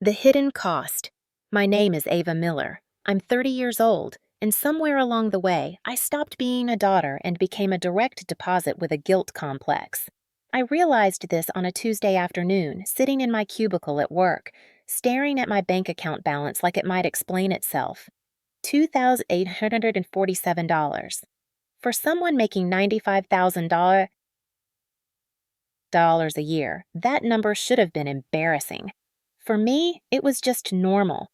The hidden cost. My name is Ava Miller. I'm 30 years old, and somewhere along the way, I stopped being a daughter and became a direct deposit with a guilt complex. I realized this on a Tuesday afternoon, sitting in my cubicle at work, staring at my bank account balance like it might explain itself. $2,847. For someone making $95,000 a year, that number should have been embarrassing. For me, it was just normal.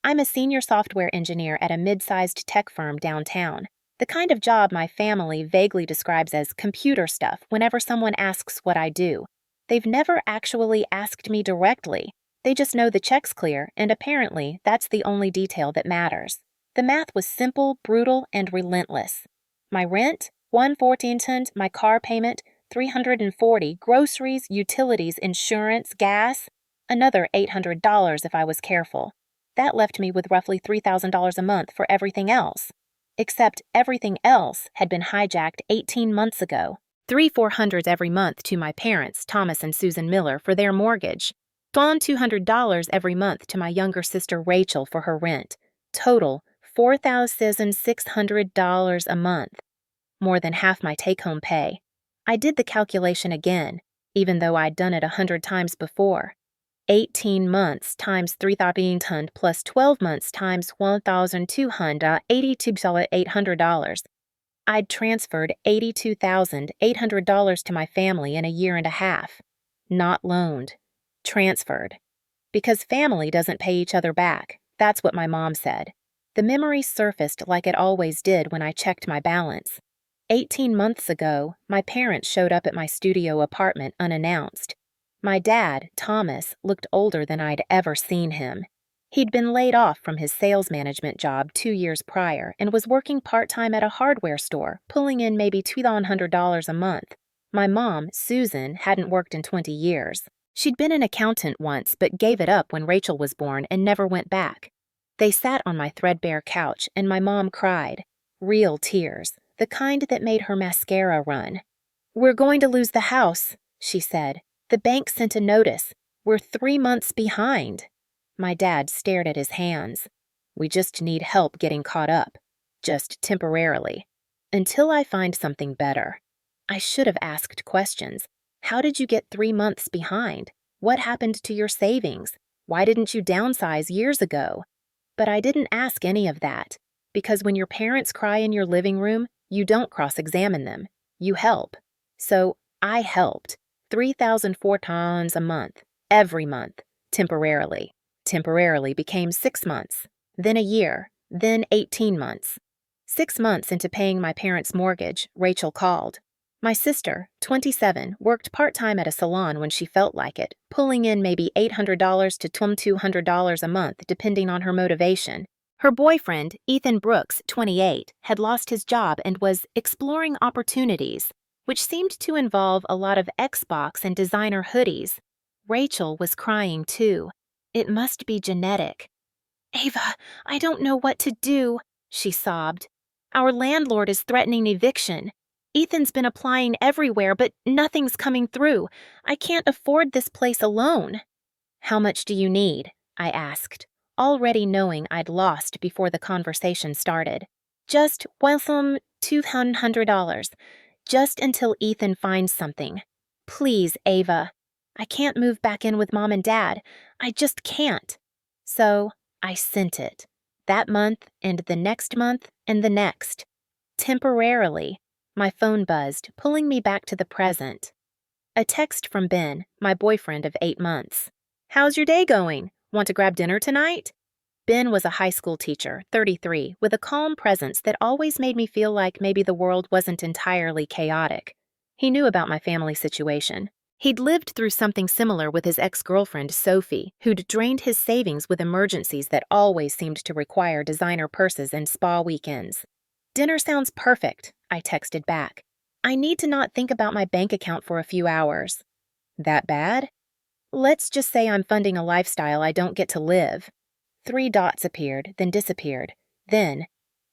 I'm a senior software engineer at a mid-sized tech firm downtown, the kind of job my family vaguely describes as computer stuff whenever someone asks what I do. They've never actually asked me directly. They just know the check's clear, and apparently that's the only detail that matters. The math was simple, brutal, and relentless. My rent, $114, my car payment, $340, groceries, utilities, insurance, gas, another $800 if I was careful. That left me with roughly $3,000 a month for everything else. Except everything else had been hijacked 18 months ago. $300-400 every month to my parents, Thomas and Susan Miller, for their mortgage. $200 every month to my younger sister Rachel for her rent. Total, $4,600 a month. More than half my take-home pay. I did the calculation again, even though I'd done it 100 times before. 18 months times $3,000 plus 12 months times $1,282,800. I'd transferred $82,800 to my family in a year and a half. Not loaned. Transferred. Because family doesn't pay each other back. That's what my mom said. The memory surfaced like it always did when I checked my balance. 18 months ago, my parents showed up at my studio apartment unannounced. My dad, Thomas, looked older than I'd ever seen him. He'd been laid off from his sales management job 2 years prior and was working part-time at a hardware store, pulling in maybe $200 a month. My mom, Susan, hadn't worked in 20 years. She'd been an accountant once but gave it up when Rachel was born and never went back. They sat on my threadbare couch and my mom cried. Real tears, the kind that made her mascara run. "We're going to lose the house," she said. "The bank sent a notice. We're 3 months behind." My dad stared at his hands. "We just need help getting caught up. Just temporarily. Until I find something better." I should have asked questions. How did you get 3 months behind? What happened to your savings? Why didn't you downsize years ago? But I didn't ask any of that, because when your parents cry in your living room, you don't cross-examine them. You help. So I helped. $3,004 a month, every month, temporarily. Temporarily became 6 months, then a year, then 18 months. 6 months into paying my parents' mortgage, Rachel called. My sister, 27, worked part-time at a salon when she felt like it, pulling in maybe $800 to $2,200 a month depending on her motivation. Her boyfriend, Ethan Brooks, 28, had lost his job and was exploring opportunities, which seemed to involve a lot of Xbox and designer hoodies. Rachel was crying too. It must be genetic. "Ava, I don't know what to do," she sobbed. "Our landlord is threatening eviction. Ethan's been applying everywhere, but nothing's coming through. I can't afford this place alone." "How much do you need?" I asked, already knowing I'd lost before the conversation started. "Just, some $200. Just until Ethan finds something. Please, Ava. I can't move back in with Mom and Dad. I just can't." So I sent it. That month, and the next month, and the next. Temporarily. My phone buzzed, pulling me back to the present. A text from Ben, my boyfriend of 8 months. "How's your day going? Want to grab dinner tonight?" Ben was a high school teacher, 33, with a calm presence that always made me feel like maybe the world wasn't entirely chaotic. He knew about my family situation. He'd lived through something similar with his ex-girlfriend, Sophie, who'd drained his savings with emergencies that always seemed to require designer purses and spa weekends. "Dinner sounds perfect," I texted back. "I need to not think about my bank account for a few hours." "That bad?" "Let's just say I'm funding a lifestyle I don't get to live." 3 dots appeared, then disappeared. Then,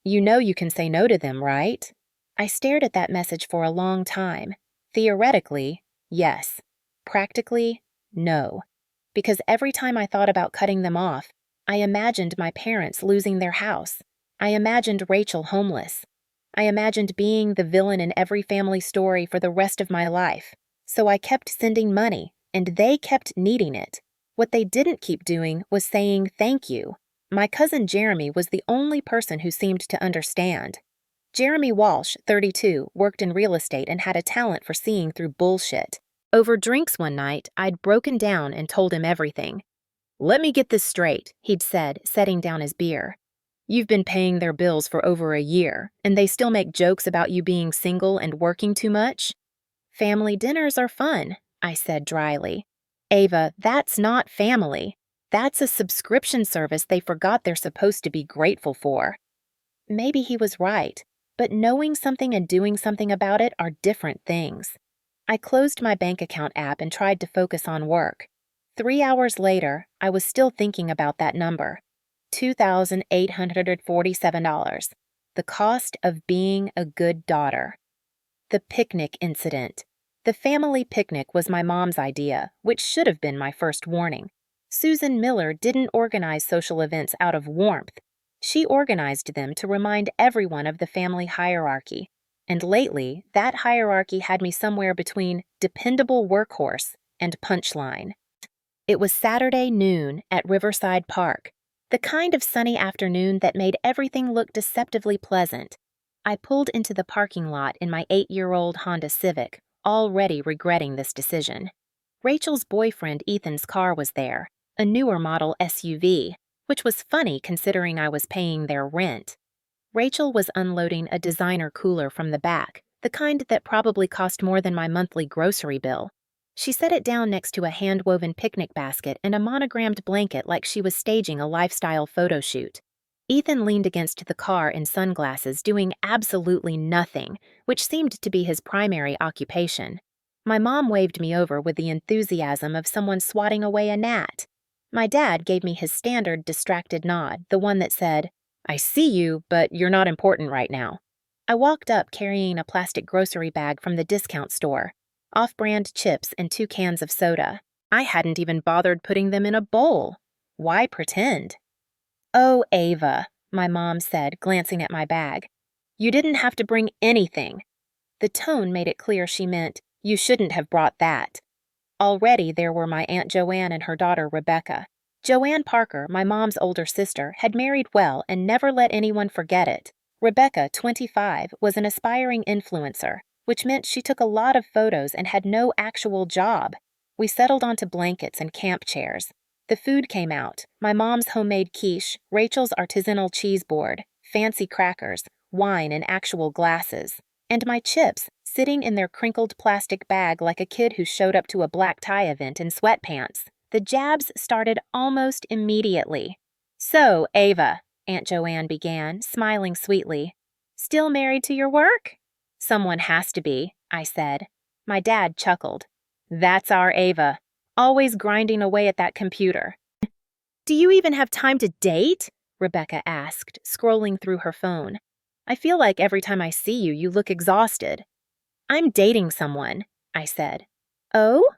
"You know you can say no to them, right?" I stared at that message for a long time. Theoretically, yes. Practically, no. because every time I thought about cutting them off, I imagined my parents losing their house. I imagined Rachel homeless. I imagined being the villain in every family story for the rest of my life. So I kept sending money, and they kept needing it. What they didn't keep doing was saying thank you. My cousin Jeremy was the only person who seemed to understand. Jeremy Walsh, 32, worked in real estate and had a talent for seeing through bullshit. Over drinks one night, I'd broken down and told him everything. "Let me get this straight," he'd said, setting down his beer. "You've been paying their bills for over a year, and they still make jokes about you being single and working too much?" "Family dinners are fun," I said dryly. "Ava, that's not family. That's a subscription service they forgot they're supposed to be grateful for." Maybe he was right, but knowing something and doing something about it are different things. I closed my bank account app and tried to focus on work. 3 hours later, I was still thinking about that number. $2,847. The cost of being a good daughter. The picnic incident. The family picnic was my mom's idea, which should have been my first warning. Susan Miller didn't organize social events out of warmth. She organized them to remind everyone of the family hierarchy. And lately, that hierarchy had me somewhere between dependable workhorse and punchline. It was Saturday noon at Riverside Park, the kind of sunny afternoon that made everything look deceptively pleasant. I pulled into the parking lot in my 8-year-old Honda Civic, already regretting this decision. Rachel's boyfriend Ethan's car was there, a newer model SUV, which was funny considering I was paying their rent. Rachel was unloading a designer cooler from the back, the kind that probably cost more than my monthly grocery bill. She set it down next to a hand-woven picnic basket and a monogrammed blanket like she was staging a lifestyle photo shoot. Ethan leaned against the car in sunglasses, doing absolutely nothing, which seemed to be his primary occupation. My mom waved me over with the enthusiasm of someone swatting away a gnat. My dad gave me his standard distracted nod, the one that said, "I see you, but you're not important right now." I walked up carrying a plastic grocery bag from the discount store, off-brand chips and 2 cans of soda. I hadn't even bothered putting them in a bowl. Why pretend? "Oh, Ava," my mom said, glancing at my bag. "You didn't have to bring anything." The tone made it clear she meant, "You shouldn't have brought that." Already there were my Aunt Joanne and her daughter Rebecca. Joanne Parker, my mom's older sister, had married well and never let anyone forget it. Rebecca, 25, was an aspiring influencer, which meant she took a lot of photos and had no actual job. We settled onto blankets and camp chairs. The food came out: my mom's homemade quiche, Rachel's artisanal cheese board, fancy crackers, wine in actual glasses, and my chips, sitting in their crinkled plastic bag like a kid who showed up to a black tie event in sweatpants. The jabs started almost immediately. "So, Ava," Aunt Joanne began, smiling sweetly, "still married to your work?" "Someone has to be," I said. My dad chuckled. "That's our Ava, always grinding away at that computer." "Do you even have time to date?" Rebecca asked, scrolling through her phone. "I feel like every time I see you, you look exhausted." "I'm dating someone," I said. "Oh?"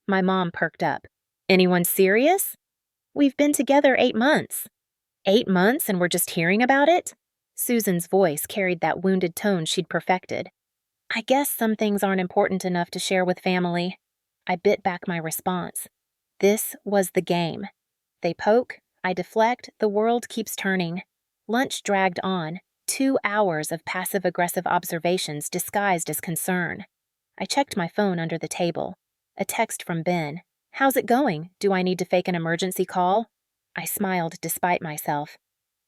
My mom perked up. "Anyone serious?" "We've been together 8 months." 8 months and we're just hearing about it? Susan's voice carried that wounded tone she'd perfected. "I guess some things aren't important enough to share with family." I bit back my response. This was the game. They poke, I deflect, the world keeps turning. Lunch dragged on, 2 hours of passive-aggressive observations disguised as concern. I checked my phone under the table. A text from Ben. "How's it going? Do I need to fake an emergency call?" I smiled despite myself.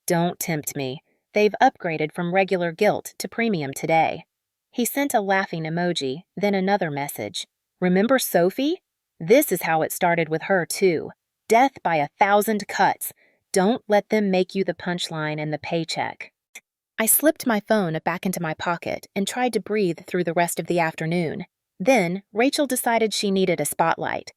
"Don't tempt me. They've upgraded from regular guilt to premium today." He sent a laughing emoji, then another message. "Remember Sophie? This is how it started with her, too. Death by 1,000 cuts. Don't let them make you the punchline and the paycheck." I slipped my phone back into my pocket and tried to breathe through the rest of the afternoon. Then, Rachel decided she needed a spotlight.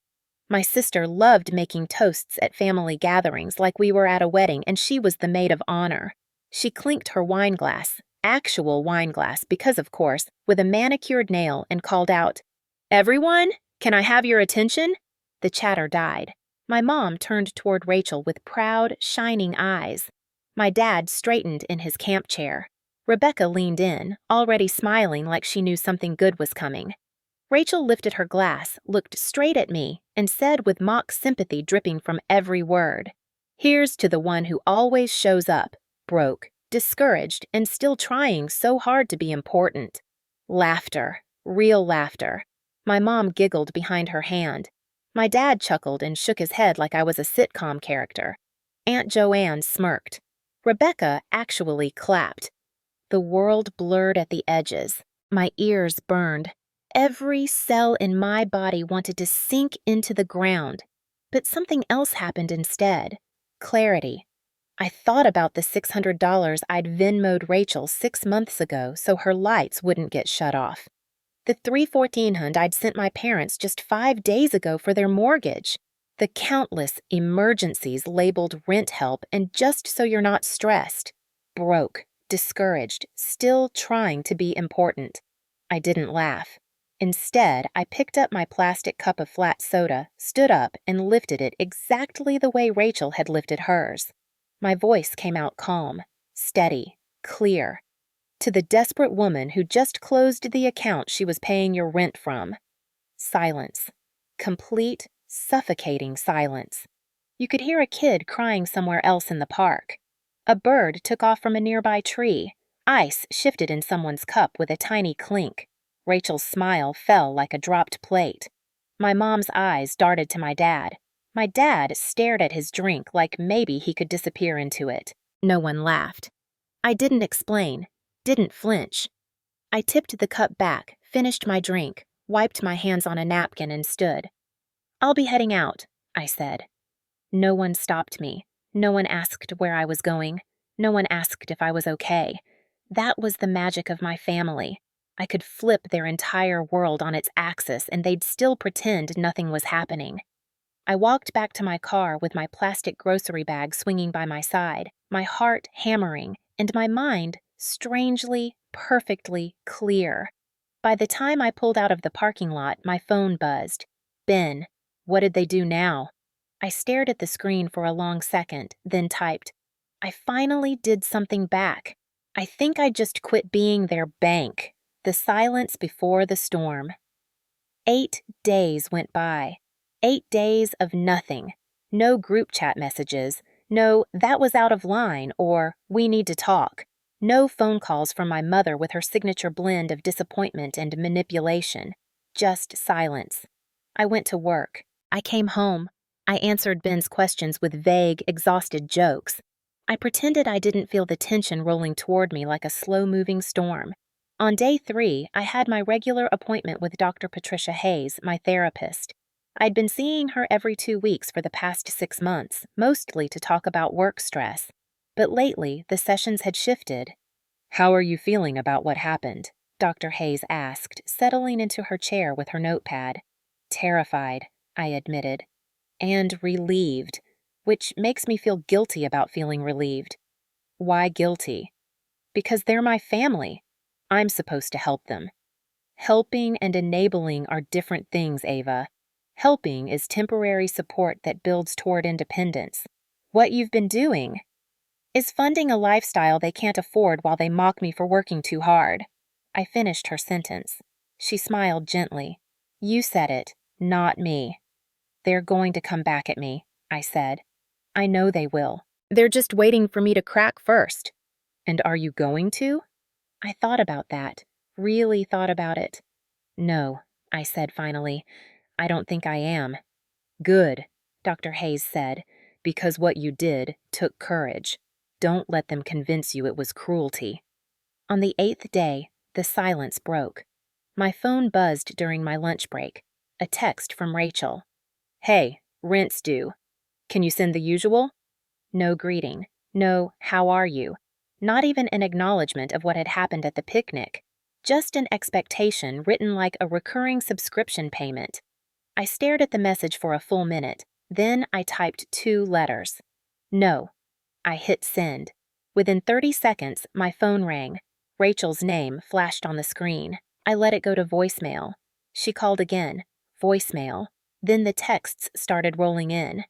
My sister loved making toasts at family gatherings like we were at a wedding and she was the maid of honor. She clinked her wine glass, actual wine glass because of course, with a manicured nail and called out, "Everyone, can I have your attention?" The chatter died. My mom turned toward Rachel with proud, shining eyes. My dad straightened in his camp chair. Rebecca leaned in, already smiling like she knew something good was coming. Rachel lifted her glass, looked straight at me, and said with mock sympathy dripping from every word, "Here's to the one who always shows up, broke, discouraged, and still trying so hard to be important." Laughter, real laughter. My mom giggled behind her hand. My dad chuckled and shook his head like I was a sitcom character. Aunt Joanne smirked. Rebecca actually clapped. The world blurred at the edges. My ears burned. Every cell in my body wanted to sink into the ground. But something else happened instead. Clarity. I thought about the $600 I'd Venmo'd Rachel 6 months ago so her lights wouldn't get shut off. The $314 I'd sent my parents just 5 days ago for their mortgage. The countless emergencies labeled rent help and just so you're not stressed. Broke, discouraged, still trying to be important. I didn't laugh. Instead, I picked up my plastic cup of flat soda, stood up, and lifted it exactly the way Rachel had lifted hers. My voice came out calm, steady, clear. To the desperate woman who just closed the account she was paying your rent from. Silence. Complete, suffocating silence. You could hear a kid crying somewhere else in the park. A bird took off from a nearby tree. Ice shifted in someone's cup with a tiny clink. Rachel's smile fell like a dropped plate. My mom's eyes darted to my dad. My dad stared at his drink like maybe he could disappear into it. No one laughed. I didn't explain, didn't flinch. I tipped the cup back, finished my drink, wiped my hands on a napkin, and stood. "I'll be heading out," I said. No one stopped me. No one asked where I was going. No one asked if I was okay. That was the magic of my family. I could flip their entire world on its axis and they'd still pretend nothing was happening. I walked back to my car with my plastic grocery bag swinging by my side, my heart hammering, and my mind strangely, perfectly clear. By the time I pulled out of the parking lot, my phone buzzed. Ben, what did they do now? I stared at the screen for a long second, then typed, "I finally did something back. I think I just quit being their bank." The silence before the storm. 8 days went by. 8 days of nothing. No group chat messages. No, "that was out of line," or "we need to talk." No phone calls from my mother with her signature blend of disappointment and manipulation. Just silence. I went to work. I came home. I answered Ben's questions with vague, exhausted jokes. I pretended I didn't feel the tension rolling toward me like a slow-moving storm. On day 3, I had my regular appointment with Dr. Patricia Hayes, my therapist. I'd been seeing her every 2 weeks for the past 6 months, mostly to talk about work stress. But lately, the sessions had shifted. "How are you feeling about what happened?" Dr. Hayes asked, settling into her chair with her notepad. "Terrified," I admitted. "And relieved, which makes me feel guilty about feeling relieved." "Why guilty?" "Because they're my family. I'm supposed to help them." Helping and enabling are different things, Ava. Helping is temporary support that builds toward independence. What you've been doing is funding a lifestyle they can't afford while they mock me for working too hard. I finished her sentence. She smiled gently. "You said it, not me." "They're going to come back at me," I said. "I know they will. They're just waiting for me to crack first." "And are you going to?" I thought about that, really thought about it. "No," I said finally. "I don't think I am." "Good," Dr. Hayes said, "because what you did took courage. Don't let them convince you it was cruelty." On the 8th day, the silence broke. My phone buzzed during my lunch break. A text from Rachel. "Hey, rent's due. Can you send the usual?" No greeting. No, "how are you?" Not even an acknowledgement of what had happened at the picnic. Just an expectation written like a recurring subscription payment. I stared at the message for a full minute. Then I typed 2 letters. "No." I hit send. Within 30 seconds, my phone rang. Rachel's name flashed on the screen. I let it go to voicemail. She called again. Voicemail. Then the texts started rolling in.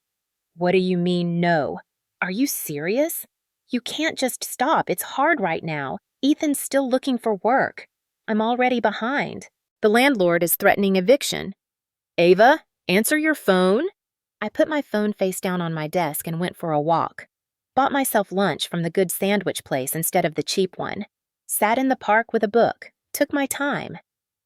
What do you mean, no? Are you serious? You can't just stop. It's hard right now. Ethan's still looking for work. I'm already behind. The landlord is threatening eviction. Ava, answer your phone. I put my phone face down on my desk and went for a walk. Bought myself lunch from the good sandwich place instead of the cheap one. Sat in the park with a book. Took my time.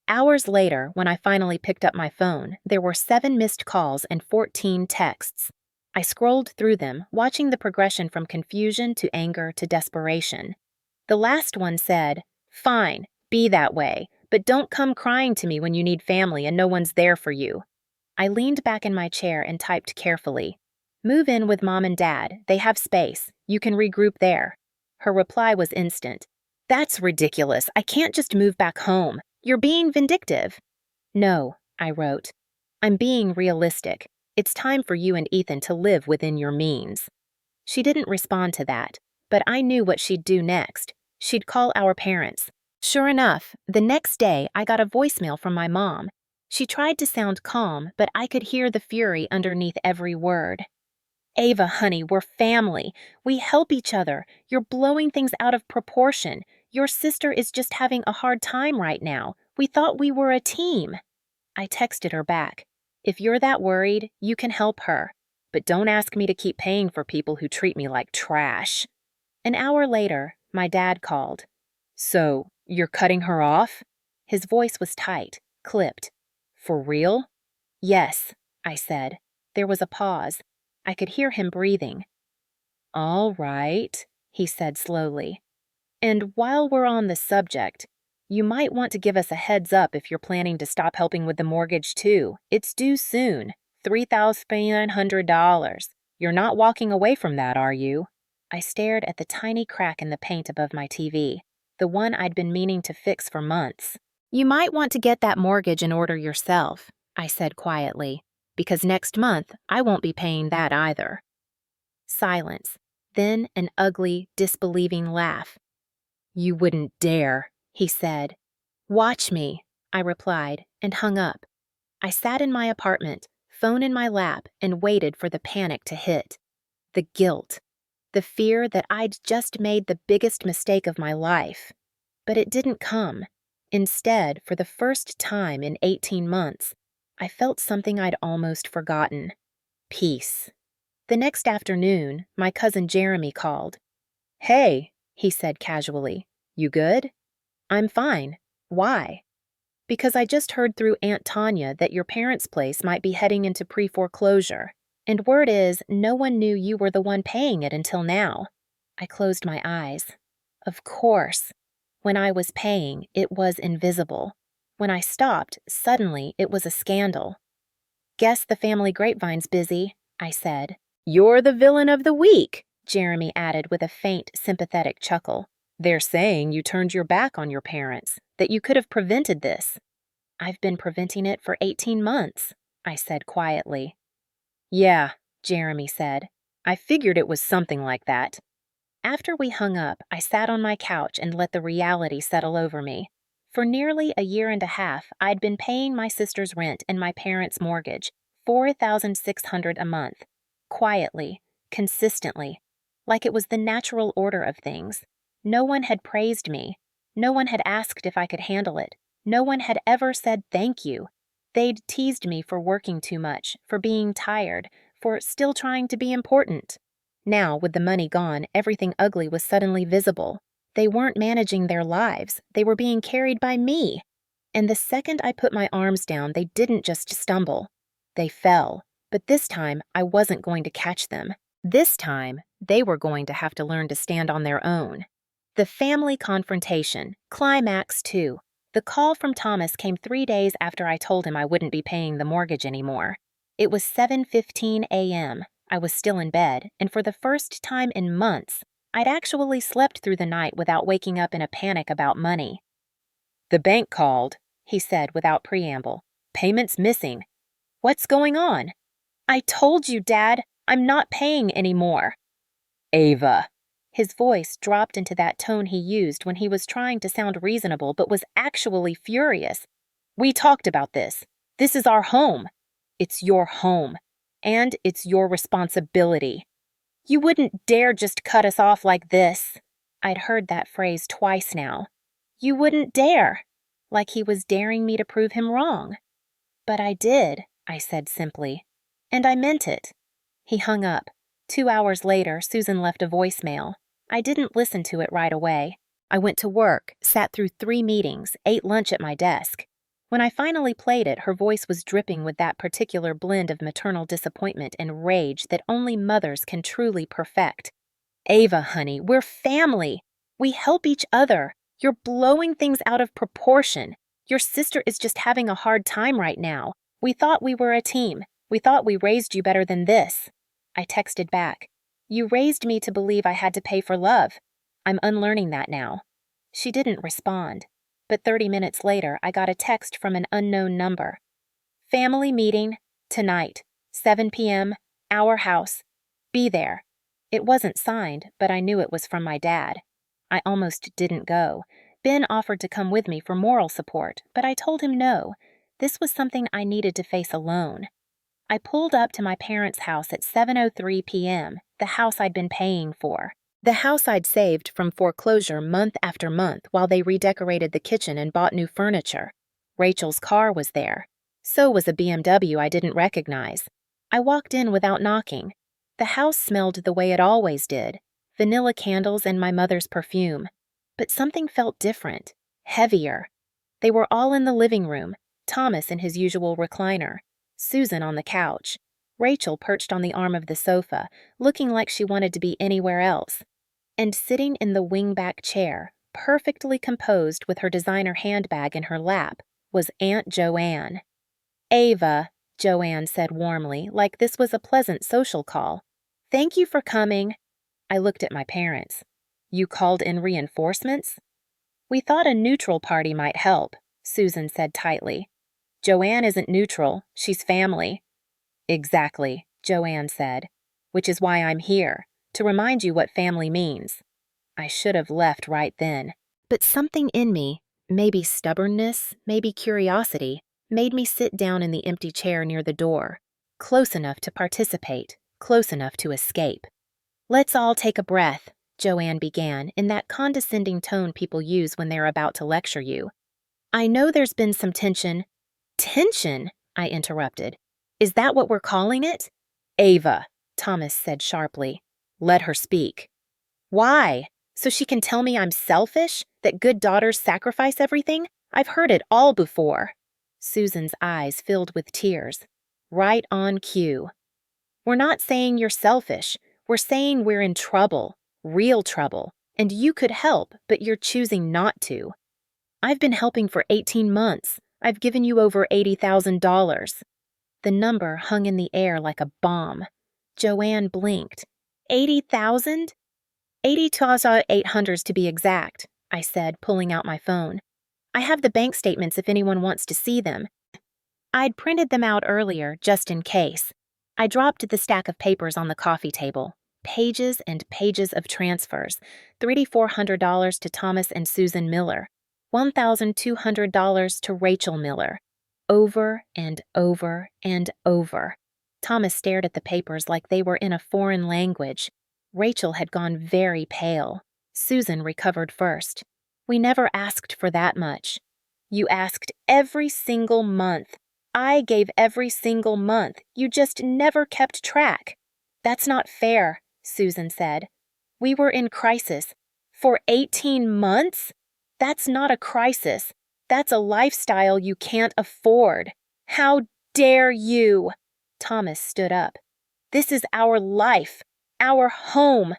Hours later, when I finally picked up my phone, there were 7 missed calls and 14 texts. I scrolled through them, watching the progression from confusion to anger to desperation. The last one said, "Fine, be that way, but don't come crying to me when you need family and no one's there for you." I leaned back in my chair and typed carefully. "Move in with Mom and Dad. They have space. You can regroup there." Her reply was instant. "That's ridiculous. I can't just move back home. You're being vindictive." "No," I wrote. "I'm being realistic. It's time for you and Ethan to live within your means." She didn't respond to that, but I knew what she'd do next. She'd call our parents. Sure enough, the next day I got a voicemail from my mom. She tried to sound calm, but I could hear the fury underneath every word. "Ava, honey, we're family. We help each other. You're blowing things out of proportion. Your sister is just having a hard time right now. We thought we were a team." I texted her back. "If you're that worried, you can help her. But don't ask me to keep paying for people who treat me like trash." An hour later, my dad called. "So, you're cutting her off?" His voice was tight, clipped. "For real?" "Yes," I said. There was a pause. I could hear him breathing. "All right," he said slowly. "And while we're on the subject, you might want to give us a heads up if you're planning to stop helping with the mortgage too. It's due soon, $3,900. You're not walking away from that, are you?" I stared at the tiny crack in the paint above my TV, the one I'd been meaning to fix for months. "You might want to get that mortgage in order yourself," I said quietly, "because next month I won't be paying that either." Silence, then an ugly, disbelieving laugh. "You wouldn't dare," he said. "Watch me," I replied, and hung up. I sat in my apartment, phone in my lap, and waited for the panic to hit. The guilt. The fear that I'd just made the biggest mistake of my life. But it didn't come. Instead, for the first time in 18 months, I felt something I'd almost forgotten. Peace. The next afternoon, my cousin Jeremy called. "Hey," he said casually. "You good?" "I'm fine. Why?" "Because I just heard through Aunt Tanya that your parents' place might be heading into pre-foreclosure. And word is, no one knew you were the one paying it until now." I closed my eyes. Of course. When I was paying, it was invisible. When I stopped, suddenly it was a scandal. "Guess the family grapevine's busy," I said. "You're the villain of the week," Jeremy added with a faint, sympathetic chuckle. "They're saying you turned your back on your parents, that you could have prevented this." "I've been preventing it for 18 months," I said quietly. "Yeah," Jeremy said. "I figured it was something like that." After we hung up, I sat on my couch and let the reality settle over me. For nearly a year and a half, I'd been paying my sister's rent and my parents' mortgage, $4,600 a month, quietly, consistently, like it was the natural order of things. No one had praised me. No one had asked if I could handle it. No one had ever said thank you. They'd teased me for working too much, for being tired, for still trying to be important. Now, with the money gone, everything ugly was suddenly visible. They weren't managing their lives. They were being carried by me. And the second I put my arms down, they didn't just stumble. They fell. But this time, I wasn't going to catch them. This time, they were going to have to learn to stand on their own. The family confrontation, climax 2. The call from Thomas came 3 days after I told him I wouldn't be paying the mortgage anymore. It was 7:15 a.m. I was still in bed, and for the first time in months, I'd actually slept through the night without waking up in a panic about money. "The bank called," he said without preamble. "Payment's missing." "What's going on?" "I told you, Dad, I'm not paying anymore." "Ava." His voice dropped into that tone he used when he was trying to sound reasonable but was actually furious. "We talked about this. This is our home. It's your home. And it's your responsibility. You wouldn't dare just cut us off like this. I'd heard that phrase twice now. You wouldn't dare. Like he was daring me to prove him wrong. But I did, I said simply. And I meant it. He hung up. 2 hours later, Susan left a voicemail. I didn't listen to it right away. I went to work, sat through 3 meetings, ate lunch at my desk. When I finally played it, her voice was dripping with that particular blend of maternal disappointment and rage that only mothers can truly perfect. Ava, honey, we're family. We help each other. You're blowing things out of proportion. Your sister is just having a hard time right now. We thought we were a team. We thought we raised you better than this. I texted back. You raised me to believe I had to pay for love. I'm unlearning that now. She didn't respond. But 30 minutes later, I got a text from an unknown number. Family meeting, tonight, 7 p.m., our house. Be there. It wasn't signed, but I knew it was from my dad. I almost didn't go. Ben offered to come with me for moral support, but I told him no. This was something I needed to face alone. I pulled up to my parents' house at 7:03 p.m., the house I'd been paying for. The house I'd saved from foreclosure month after month while they redecorated the kitchen and bought new furniture. Rachel's car was there. So was a BMW I didn't recognize. I walked in without knocking. The house smelled the way it always did, vanilla candles and my mother's perfume. But something felt different, heavier. They were all in the living room, Thomas in his usual recliner, Susan on the couch, Rachel perched on the arm of the sofa, looking like she wanted to be anywhere else. And sitting in the wing-back chair, perfectly composed with her designer handbag in her lap, was Aunt Joanne. Ava, Joanne said warmly, like this was a pleasant social call. Thank you for coming. I looked at my parents. You called in reinforcements? We thought a neutral party might help, Susan said tightly. Joanne isn't neutral, she's family. Exactly, Joanne said, which is why I'm here, to remind you what family means. I should have left right then, but something in me, maybe stubbornness, maybe curiosity, made me sit down in the empty chair near the door, close enough to participate, close enough to escape. Let's all take a breath, Joanne began in that condescending tone people use when they're about to lecture you. I know there's been some tension. Tension? I interrupted. Is that what we're calling it? Ava, Thomas said sharply. Let her speak. Why? So she can tell me I'm selfish? That good daughters sacrifice everything? I've heard it all before. Susan's eyes filled with tears. Right on cue. We're not saying you're selfish. We're saying we're in trouble, real trouble, and you could help, but you're choosing not to. I've been helping for 18 months. I've given you over $80,000. The number hung in the air like a bomb. Joanne blinked. 80,000? 80,800 to be exact, I said, pulling out my phone. I have the bank statements if anyone wants to see them. I'd printed them out earlier, just in case. I dropped the stack of papers on the coffee table. Pages and pages of transfers. $3,400 to Thomas and Susan Miller. $1,200 to Rachel Miller. Over and over and over. Thomas stared at the papers like they were in a foreign language. Rachel had gone very pale. Susan recovered first. We never asked for that much. You asked every single month. I gave every single month. You just never kept track. That's not fair, Susan said. We were in crisis. For 18 months? That's not a crisis. That's a lifestyle you can't afford. How dare you? Thomas stood up. This is our life, our home,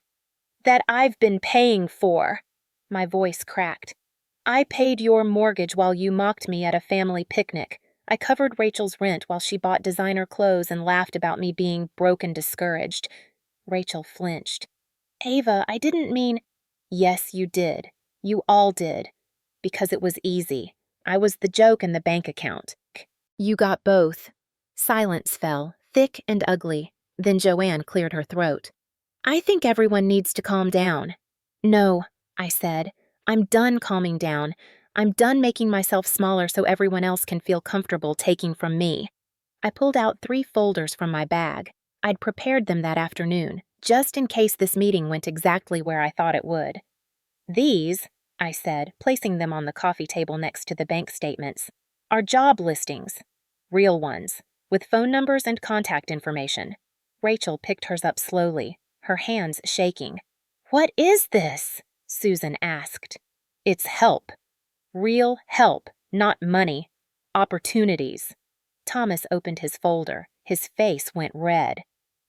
that I've been paying for. My voice cracked. I paid your mortgage while you mocked me at a family picnic. I covered Rachel's rent while she bought designer clothes and laughed about me being broke and discouraged. Rachel flinched. Ava, I didn't mean... Yes, you did. You all did. Because it was easy. I was the joke in the bank account. You got both. Silence fell, thick and ugly. Then Joanne cleared her throat. I think everyone needs to calm down. No, I said. I'm done calming down. I'm done making myself smaller so everyone else can feel comfortable taking from me. I pulled out 3 folders from my bag. I'd prepared them that afternoon, just in case this meeting went exactly where I thought it would. These, I said, placing them on the coffee table next to the bank statements, are job listings. Real ones, with phone numbers and contact information. Rachel picked hers up slowly, her hands shaking. "What is this?" Susan asked. "It's help. Real help, not money. Opportunities." Thomas opened his folder. His face went red.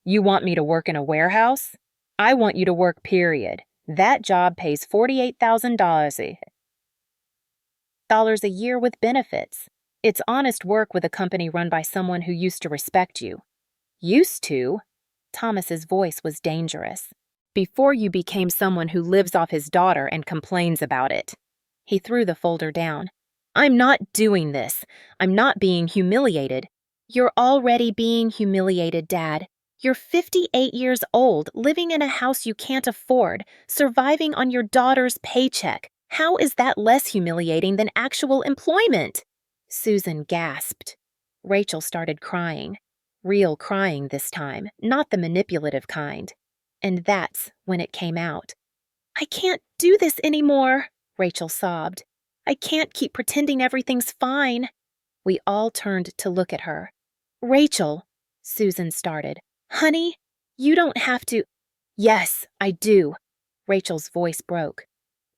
"You want me to work in a warehouse? I want you to work, period. That job pays $48,000 a year with benefits. It's honest work with a company run by someone who used to respect you." "Used to?" Thomas's voice was dangerous. "Before you became someone who lives off his daughter and complains about it." He threw the folder down. "I'm not doing this. I'm not being humiliated." "You're already being humiliated, Dad. You're 58 years old, living in a house you can't afford, surviving on your daughter's paycheck. How is that less humiliating than actual employment?" Susan gasped. Rachel started crying. Real crying this time, not the manipulative kind. And that's when it came out. "I can't do this anymore," Rachel sobbed. "I can't keep pretending everything's fine." We all turned to look at her. "Rachel," Susan started. "Honey, you don't have to—" "Yes, I do." Rachel's voice broke.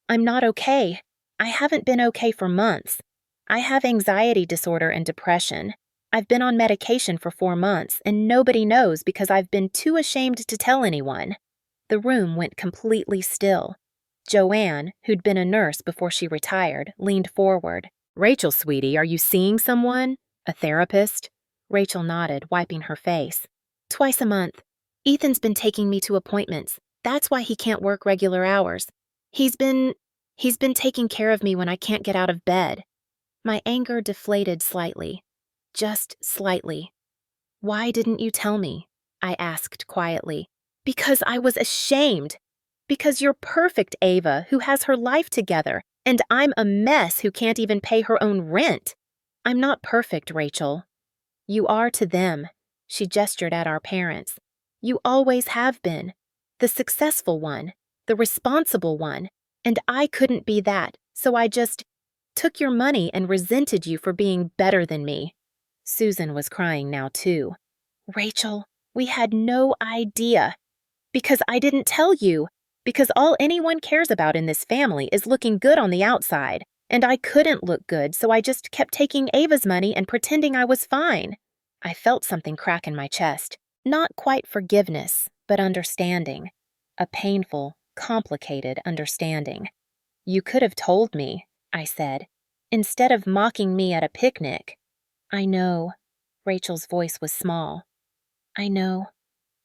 "I'm not okay. I haven't been okay for months. I have anxiety disorder and depression. I've been on medication for 4 months, and nobody knows because I've been too ashamed to tell anyone." The room went completely still. Joanne, who'd been a nurse before she retired, leaned forward. "Rachel, sweetie, are you seeing someone? A therapist?" Rachel nodded, wiping her face. "Twice a month. Ethan's been taking me to appointments. That's why he can't work regular hours. He's been taking care of me when I can't get out of bed." My anger deflated slightly. Just slightly. "Why didn't you tell me?" I asked quietly. "Because I was ashamed. Because you're perfect, Ava, who has her life together, and I'm a mess who can't even pay her own rent." "I'm not perfect, Rachel." "You are to them." She gestured at our parents. "You always have been. The successful one, the responsible one, and I couldn't be that, so I just took your money and resented you for being better than me." Susan was crying now, too. "Rachel, we had no idea. Because I didn't tell you. Because all anyone cares about in this family is looking good on the outside. And I couldn't look good, so I just kept taking Ava's money and pretending I was fine." I felt something crack in my chest. Not quite forgiveness, but understanding. A painful, complicated understanding. "You could have told me," I said, "instead of mocking me at a picnic." "I know." Rachel's voice was small. "I know.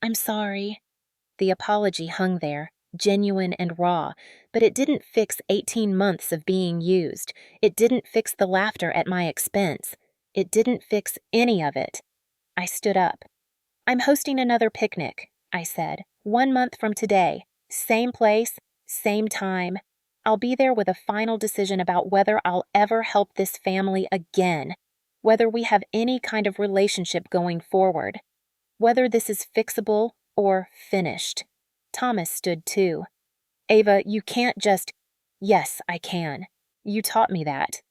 I'm sorry." The apology hung there, genuine and raw, but it didn't fix 18 months of being used. It didn't fix the laughter at my expense. It didn't fix any of it. I stood up. "I'm hosting another picnic," I said, "1 month from today. Same place, same time. I'll be there with a final decision about whether I'll ever help this family again, whether we have any kind of relationship going forward, whether this is fixable or finished." Thomas stood too. "Ava, you can't just—" "Yes, I can. You taught me that.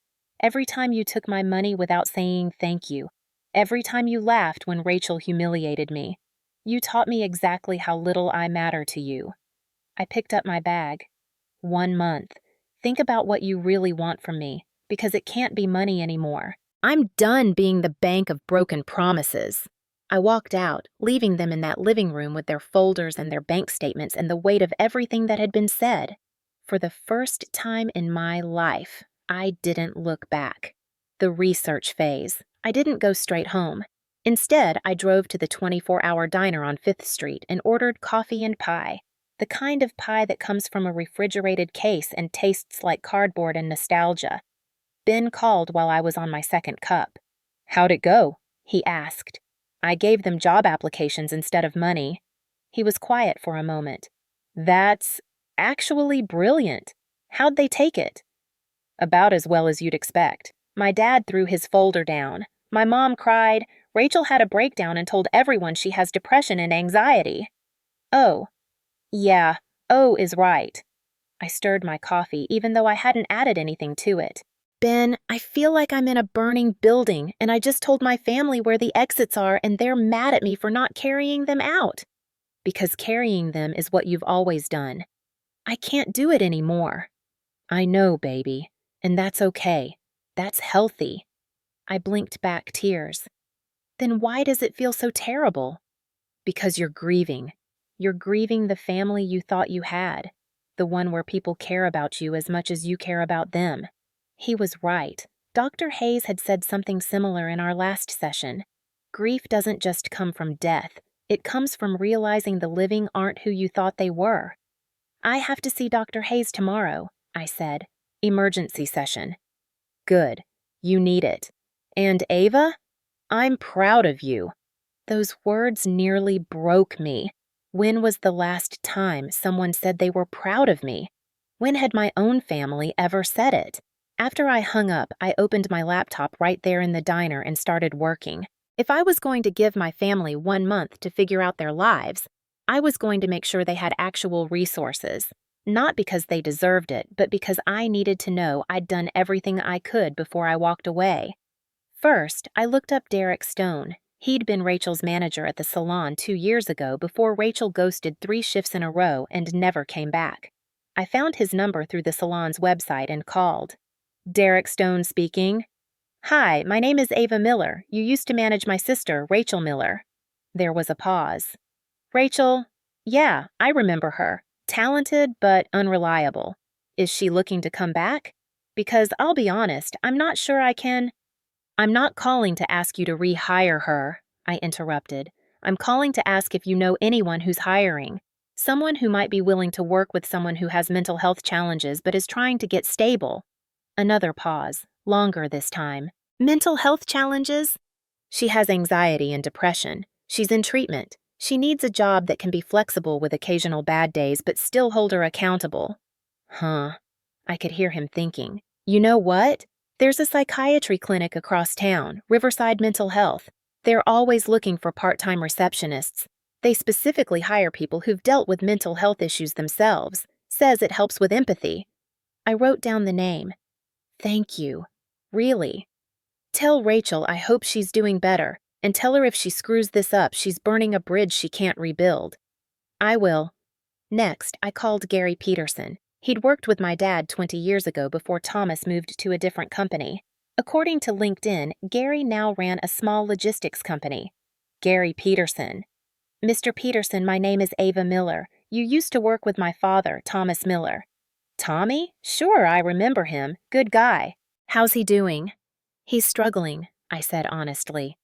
Every time you took my money without saying thank you. Every time you laughed when Rachel humiliated me. You taught me exactly how little I matter to you." I picked up my bag. 1 month. Think about what you really want from me, because it can't be money anymore. I'm done being the bank of broken promises. I walked out, leaving them in that living room with their folders and their bank statements and the weight of everything that had been said. For the first time in my life, I didn't look back. The research phase. I didn't go straight home. Instead, I drove to the 24-hour diner on 5th Street and ordered coffee and pie. The kind of pie that comes from a refrigerated case and tastes like cardboard and nostalgia. Ben called while I was on my 2nd cup. "How'd it go?" he asked. I gave them job applications instead of money. He was quiet for a moment. "That's actually brilliant. How'd they take it?" "About as well as you'd expect. My dad threw his folder down. My mom cried, Rachel had a breakdown and told everyone she has depression and anxiety. Oh, yeah, O is right. I stirred my coffee even though I hadn't added anything to it. Ben, I feel like I'm in a burning building and I just told my family where the exits are and they're mad at me for not carrying them out. Because carrying them is what you've always done. I can't do it anymore. I know, baby, and that's okay. That's healthy. I blinked back tears. Then why does it feel so terrible? Because you're grieving. You're grieving the family you thought you had, the one where people care about you as much as you care about them. He was right. Dr. Hayes had said something similar in our last session. Grief doesn't just come from death. It comes from realizing the living aren't who you thought they were. I have to see Dr. Hayes tomorrow, I said. Emergency session. Good. You need it. And Ava? I'm proud of you. Those words nearly broke me. When was the last time someone said they were proud of me? When had my own family ever said it? After I hung up, I opened my laptop right there in the diner and started working. If I was going to give my family 1 month to figure out their lives, I was going to make sure they had actual resources. Not because they deserved it, but because I needed to know I'd done everything I could before I walked away. First, I looked up Derek Stone. He'd been Rachel's manager at the salon 2 years ago before Rachel ghosted 3 shifts in a row and never came back. I found his number through the salon's website and called. Derek Stone speaking. Hi, my name is Ava Miller. You used to manage my sister, Rachel Miller. There was a pause. Rachel, yeah, I remember her. Talented, but unreliable. Is she looking to come back? Because I'll be honest, I'm not sure I can. I'm not calling to ask you to rehire her, I interrupted. I'm calling to ask if you know anyone who's hiring. Someone who might be willing to work with someone who has mental health challenges but is trying to get stable. Another pause, longer this time. Mental health challenges? She has anxiety and depression. She's in treatment. She needs a job that can be flexible with occasional bad days but still hold her accountable. Huh. I could hear him thinking. You know what? There's a psychiatry clinic across town, Riverside Mental Health. They're always looking for part-time receptionists. They specifically hire people who've dealt with mental health issues themselves. Says it helps with empathy. I wrote down the name. Thank you. Really. Tell Rachel I hope she's doing better, and tell her if she screws this up, she's burning a bridge she can't rebuild. I will. Next, I called Gary Peterson. He'd worked with my dad 20 years ago before Thomas moved to a different company. According to LinkedIn, Gary now ran a small logistics company. Gary Peterson. Mr. Peterson, my name is Ava Miller. You used to work with my father, Thomas Miller. Tommy? Sure, I remember him. Good guy. How's he doing? He's struggling, I said honestly.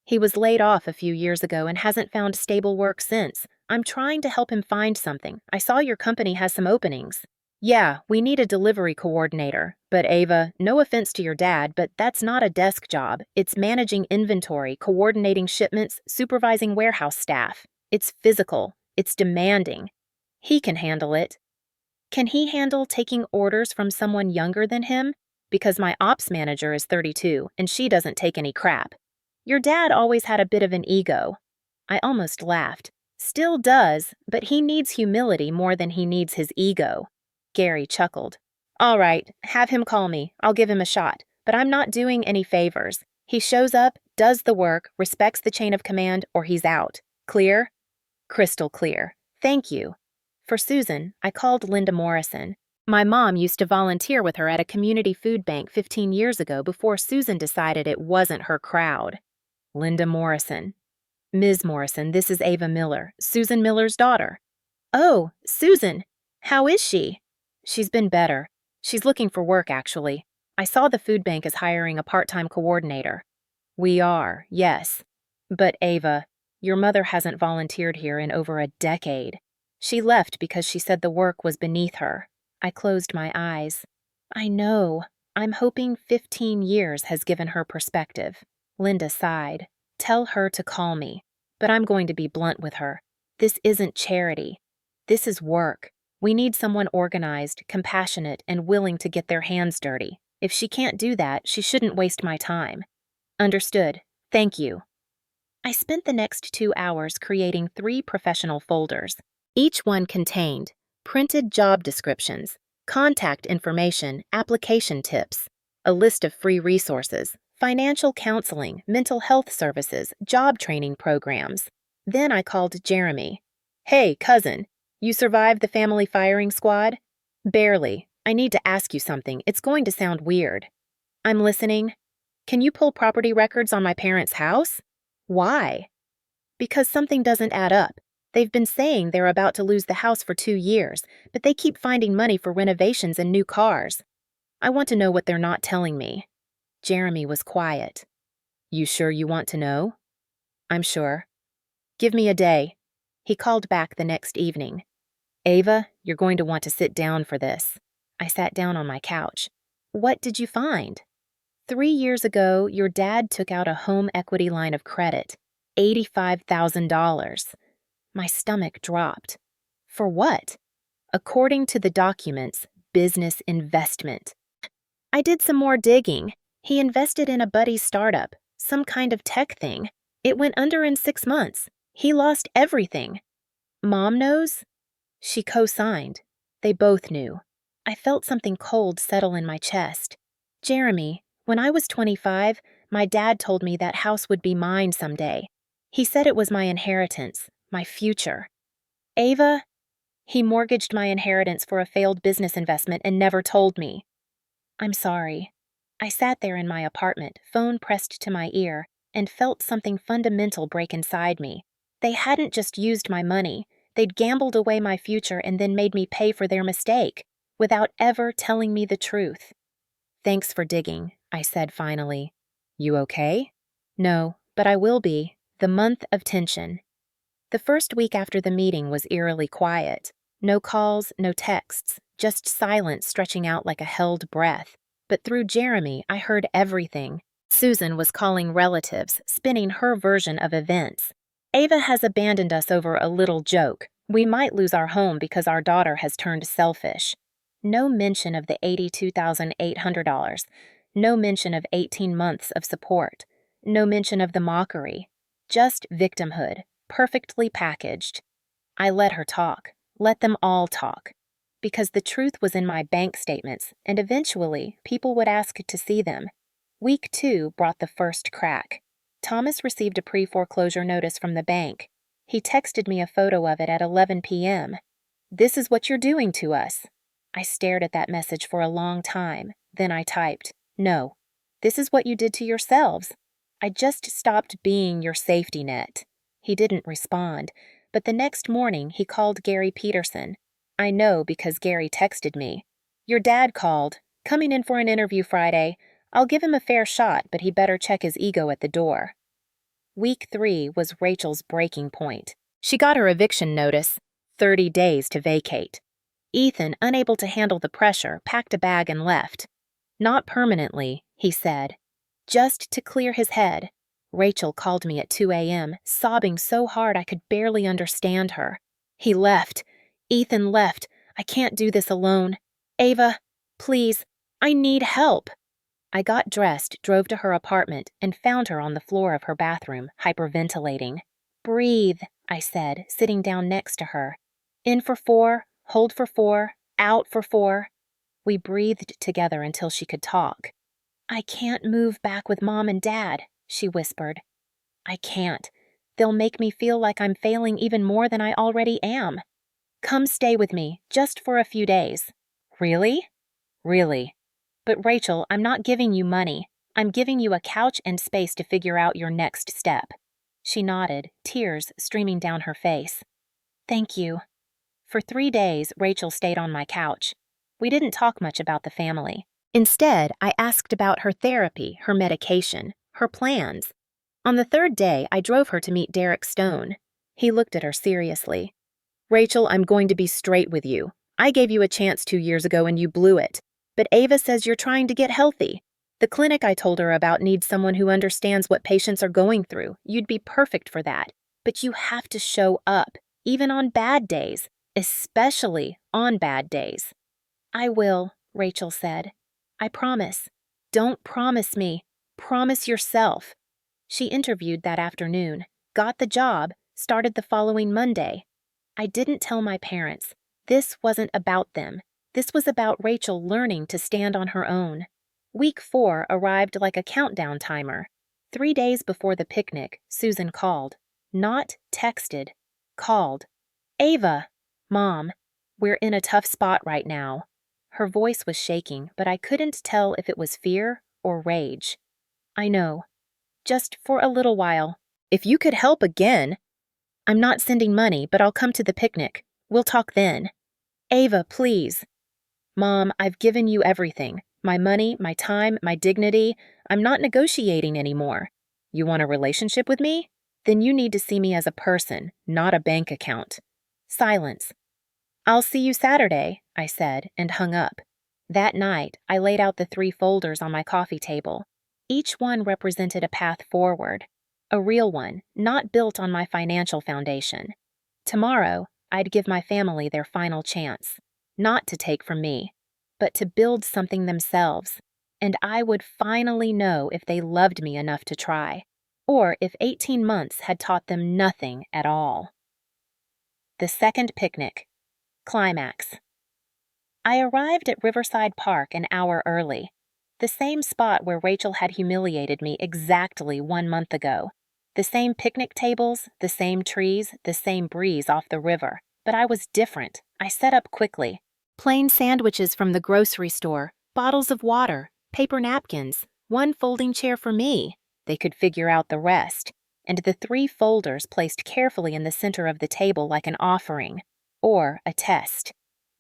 He was laid off a few years ago and hasn't found stable work since. I'm trying to help him find something. I saw your company has some openings. Yeah, we need a delivery coordinator. But Ava, no offense to your dad, but that's not a desk job. It's managing inventory, coordinating shipments, supervising warehouse staff. It's physical. It's demanding. He can handle it. Can he handle taking orders from someone younger than him? Because my ops manager is 32, and she doesn't take any crap. Your dad always had a bit of an ego. I almost laughed. Still does, but he needs humility more than he needs his ego. Gary chuckled. All right, have him call me. I'll give him a shot. But I'm not doing any favors. He shows up, does the work, respects the chain of command, or he's out. Clear? Crystal clear. Thank you. For Susan, I called Linda Morrison. My mom used to volunteer with her at a community food bank 15 years ago before Susan decided it wasn't her crowd. Linda Morrison. Ms. Morrison, this is Ava Miller, Susan Miller's daughter. Oh, Susan. How is she? She's been better. She's looking for work, actually. I saw the food bank is hiring a part-time coordinator. We are, yes. But Ava, your mother hasn't volunteered here in over a decade. She left because she said the work was beneath her. I closed my eyes. I know. I'm hoping 15 years has given her perspective. Linda sighed. Tell her to call me. But I'm going to be blunt with her. This isn't charity. This is work. We need someone organized, compassionate, and willing to get their hands dirty. If she can't do that, she shouldn't waste my time. Understood. Thank you. I spent the next 2 hours creating 3 professional folders. Each one contained printed job descriptions, contact information, application tips, a list of free resources, financial counseling, mental health services, job training programs. Then I called Jeremy. "Hey, cousin, you survived the family firing squad?" "Barely. I need to ask you something. It's going to sound weird." "I'm listening." "Can you pull property records on my parents' house?" "Why?" "Because something doesn't add up. They've been saying they're about to lose the house for 2 years, but they keep finding money for renovations and new cars. I want to know what they're not telling me." Jeremy was quiet. "You sure you want to know?" "I'm sure." "Give me a day." He called back the next evening. "Ava, you're going to want to sit down for this." I sat down on my couch. "What did you find?" 3 years ago, your dad took out a home equity line of credit, $85,000. My stomach dropped. For what? According to the documents, business investment. I did some more digging. He invested in a buddy's startup, some kind of tech thing. It went under in 6 months. He lost everything. Mom knows? She co-signed. They both knew. I felt something cold settle in my chest. "Jeremy, when I was 25, my dad told me that house would be mine someday. He said it was my inheritance, my future." "Ava, he mortgaged my inheritance for a failed business investment and never told me." "I'm sorry." I sat there in my apartment, phone pressed to my ear, and felt something fundamental break inside me. They hadn't just used my money. They'd gambled away my future and then made me pay for their mistake, without ever telling me the truth. "Thanks for digging," I said finally. "You okay?" "No, but I will be. The month of tension." The first week after the meeting was eerily quiet. No calls, no texts, just silence stretching out like a held breath. But through Jeremy, I heard everything. Susan was calling relatives, spinning her version of events. "Ava has abandoned us over a little joke. We might lose our home because our daughter has turned selfish." No mention of the $82,800. No mention of 18 months of support. No mention of the mockery. Just victimhood, perfectly packaged. I let her talk. Let them all talk. Because the truth was in my bank statements, and eventually people would ask to see them. Week 2 brought the first crack. Thomas received a pre-foreclosure notice from the bank. He texted me a photo of it at 11 p.m. "This is what you're doing to us." I stared at that message for a long time. Then I typed, "No, this is what you did to yourselves. I just stopped being your safety net." He didn't respond, but the next morning he called Gary Peterson. I know because Gary texted me. "Your dad called. Coming in for an interview Friday. I'll give him a fair shot, but he better check his ego at the door." Week 3 was Rachel's breaking point. She got her eviction notice, 30 days to vacate. Ethan, unable to handle the pressure, packed a bag and left. "Not permanently," he said. Just to clear his head. Rachel called me at 2 a.m., sobbing so hard I could barely understand her. "He left. Ethan left. I can't do this alone. Ava, please, I need help." I got dressed, drove to her apartment, and found her on the floor of her bathroom, hyperventilating. "Breathe," I said, sitting down next to her. "In for 4, hold for 4, out for 4. We breathed together until she could talk. "I can't move back with Mom and Dad," she whispered. "I can't. They'll make me feel like I'm failing even more than I already am. Come stay with me, just for a few days." "Really?" "Really. But Rachel, I'm not giving you money. I'm giving you a couch and space to figure out your next step." She nodded, tears streaming down her face. "Thank you." For 3 days, Rachel stayed on my couch. We didn't talk much about the family. Instead, I asked about her therapy, her medication, her plans. On the 3rd day, I drove her to meet Derek Stone. He looked at her seriously. "Rachel, I'm going to be straight with you. I gave you a chance 2 years ago and you blew it. But Ava says you're trying to get healthy. The clinic I told her about needs someone who understands what patients are going through. You'd be perfect for that. But you have to show up, even on bad days, especially on bad days." "I will," Rachel said. "I promise." "Don't promise me. Promise yourself." She interviewed that afternoon. got the job, started the following Monday. I didn't tell my parents. This wasn't about them. This was about Rachel learning to stand on her own. Week 4 arrived like a countdown timer. 3 days before the picnic, Susan called. Not texted. Called. Ava! Mom, we're in a tough spot right now. Her voice was shaking, but I couldn't tell if it was fear or rage. I know. Just for a little while. If you could help again. I'm not sending money, but I'll come to the picnic. We'll talk then. Ava, please. Mom, I've given you everything. My money, my time, my dignity. I'm not negotiating anymore. You want a relationship with me? Then you need to see me as a person, not a bank account. Silence. I'll see you Saturday, I said, and hung up. That night, I laid out the 3 folders on my coffee table. Each one represented a path forward. A real one, not built on my financial foundation. Tomorrow, I'd give my family their final chance. Not to take from me, but to build something themselves. And I would finally know if they loved me enough to try, or if 18 months had taught them nothing at all. The second picnic. Climax. I arrived at Riverside Park an hour early, the same spot where Rachel had humiliated me exactly 1 month ago. The same picnic tables, the same trees, the same breeze off the river. But I was different. I set up quickly. Plain sandwiches from the grocery store, bottles of water, paper napkins, 1 folding chair for me. They could figure out the rest. And the 3 folders placed carefully in the center of the table like an offering, or a test.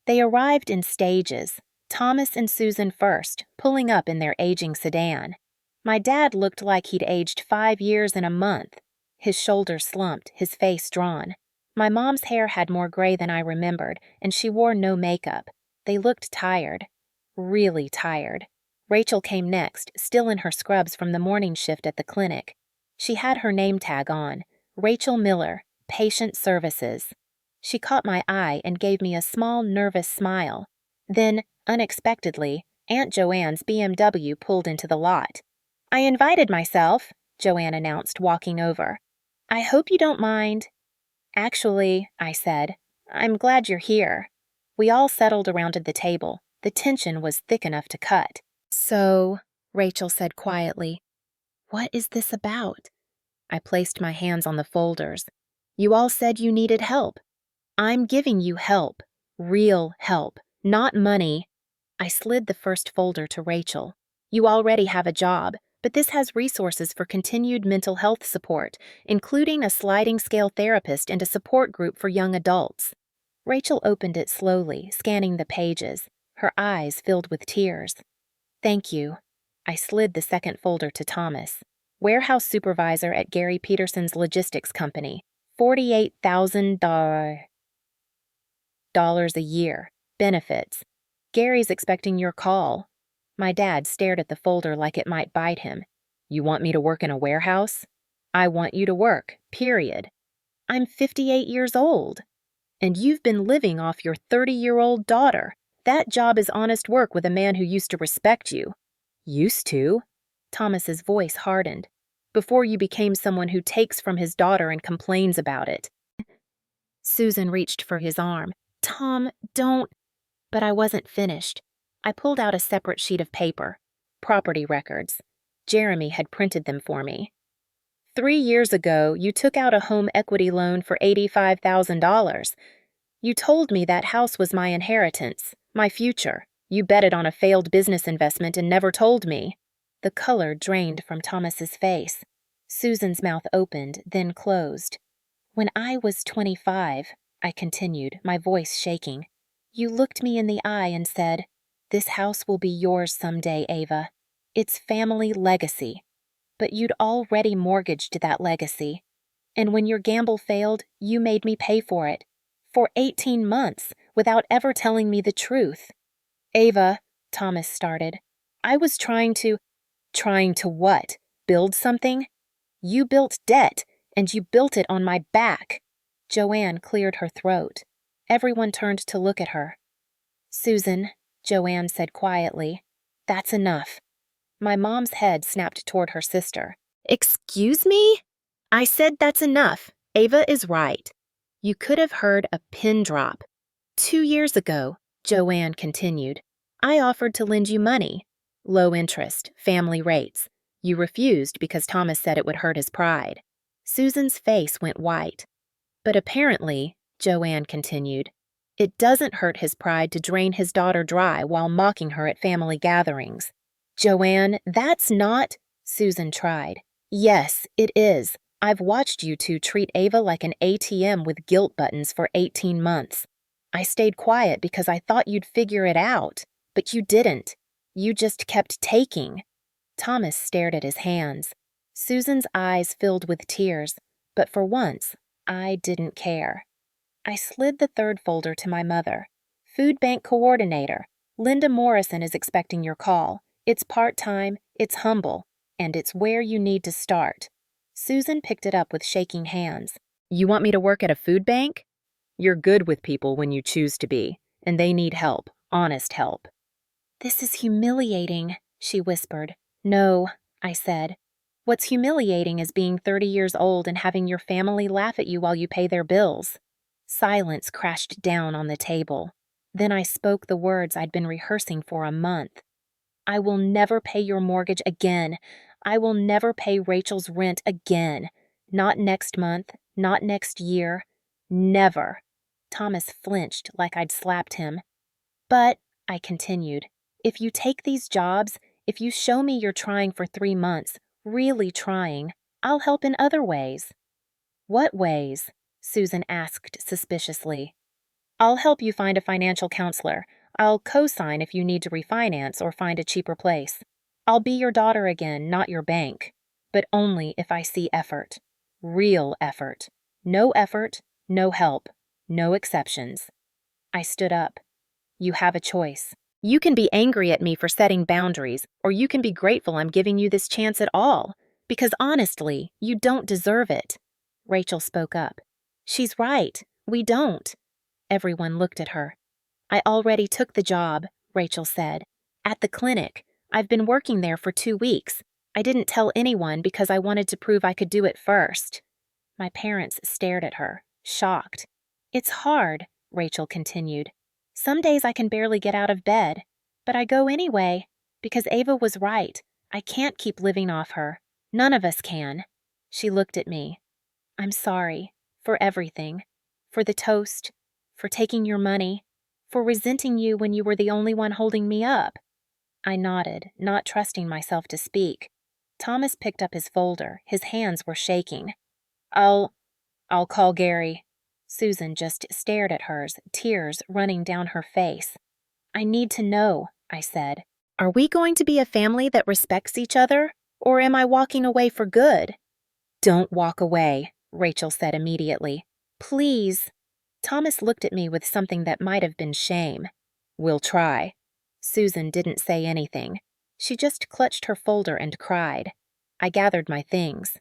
They arrived in stages, Thomas and Susan first, pulling up in their aging sedan. My dad looked like he'd aged 5 years and a month. His shoulders slumped, his face drawn. My mom's hair had more gray than I remembered, and she wore no makeup. They looked tired. Really tired. Rachel came next, still in her scrubs from the morning shift at the clinic. She had her name tag on, Rachel Miller, Patient Services. She caught my eye and gave me a small, nervous smile. Then, unexpectedly, Aunt Joanne's BMW pulled into the lot. I invited myself, Joanne announced, walking over. I hope you don't mind. Actually, I said, I'm glad you're here. We all settled around the table. The tension was thick enough to cut. So, Rachel said quietly, what is this about? I placed my hands on the folders. You all said you needed help. I'm giving you help. Real help. Not money. I slid the first folder to Rachel. You already have a job, but this has resources for continued mental health support, including a sliding scale therapist and a support group for young adults. Rachel opened it slowly, scanning the pages, her eyes filled with tears. Thank you. I slid the second folder to Thomas. Warehouse supervisor at Gary Peterson's logistics company. $48,000 a year. Benefits. Gary's expecting your call. My dad stared at the folder like it might bite him. You want me to work in a warehouse? I want you to work, period. I'm 58 years old. And you've been living off your 30-year-old daughter. That job is honest work with a man who used to respect you. Used to? Thomas's voice hardened. Before you became someone who takes from his daughter and complains about it. Susan reached for his arm. Tom, don't. But I wasn't finished. I pulled out a separate sheet of paper. Property records. Jeremy had printed them for me. 3 years ago, you took out a home equity loan for $85,000. You told me that house was my inheritance, my future. You betted on a failed business investment and never told me. The color drained from Thomas's face. Susan's mouth opened, then closed. When I was 25, I continued, my voice shaking, you looked me in the eye and said, this house will be yours someday, Ava. It's family legacy. But you'd already mortgaged that legacy. And when your gamble failed, you made me pay for it. For 18 months, without ever telling me the truth. Ava, Thomas started, I was trying to what? Build something? You built debt, and you built it on my back. Joanne cleared her throat. Everyone turned to look at her. Susan, Joanne said quietly, that's enough. My mom's head snapped toward her sister. Excuse me? I said that's enough. Ava is right. You could have heard a pin drop. 2 years ago, Joanne continued, I offered to lend you money. Low interest, family rates. You refused because Thomas said it would hurt his pride. Susan's face went white. But apparently, Joanne continued, it doesn't hurt his pride to drain his daughter dry while mocking her at family gatherings. Joanne, that's not... Susan tried. Yes, it is. I've watched you two treat Ava like an ATM with guilt buttons for 18 months. I stayed quiet because I thought you'd figure it out, but you didn't. You just kept taking. Thomas stared at his hands. Susan's eyes filled with tears, but for once, I didn't care. I slid the third folder to my mother. Food bank coordinator. Linda Morrison is expecting your call. It's part-time, it's humble, and it's where you need to start. Susan picked it up with shaking hands. You want me to work at a food bank? You're good with people when you choose to be, and they need help, honest help. This is humiliating, she whispered. No, I said. What's humiliating is being 30 years old and having your family laugh at you while you pay their bills. Silence crashed down on the table. Then I spoke the words I'd been rehearsing for a month. I will never pay your mortgage again. I will never pay Rachel's rent again. Not next month, not next year. Never. Thomas flinched like I'd slapped him. But, I continued, if you take these jobs, if you show me you're trying for 3 months, really trying, I'll help in other ways. What ways? Susan asked suspiciously. I'll help you find a financial counselor. I'll co-sign if you need to refinance or find a cheaper place. I'll be your daughter again, not your bank. But only if I see effort. Real effort. No effort, no help. No exceptions. I stood up. You have a choice. You can be angry at me for setting boundaries, or you can be grateful I'm giving you this chance at all. Because honestly, you don't deserve it. Rachel spoke up. She's right. We don't. Everyone looked at her. I already took the job, Rachel said. At the clinic. I've been working there for 2 weeks. I didn't tell anyone because I wanted to prove I could do it first. My parents stared at her, shocked. It's hard, Rachel continued. Some days I can barely get out of bed. But I go anyway, because Ava was right. I can't keep living off her. None of us can. She looked at me. I'm sorry. For everything. For the toast. For taking your money. For resenting you when you were the only one holding me up. I nodded, not trusting myself to speak. Thomas picked up his folder. His hands were shaking. I'll call Gary. Susan just stared at hers, tears running down her face. I need to know, I said. Are we going to be a family that respects each other? Or am I walking away for good? Don't walk away, Rachel said immediately. Please. Thomas looked at me with something that might have been shame. We'll try. Susan didn't say anything. She just clutched her folder and cried. I gathered my things.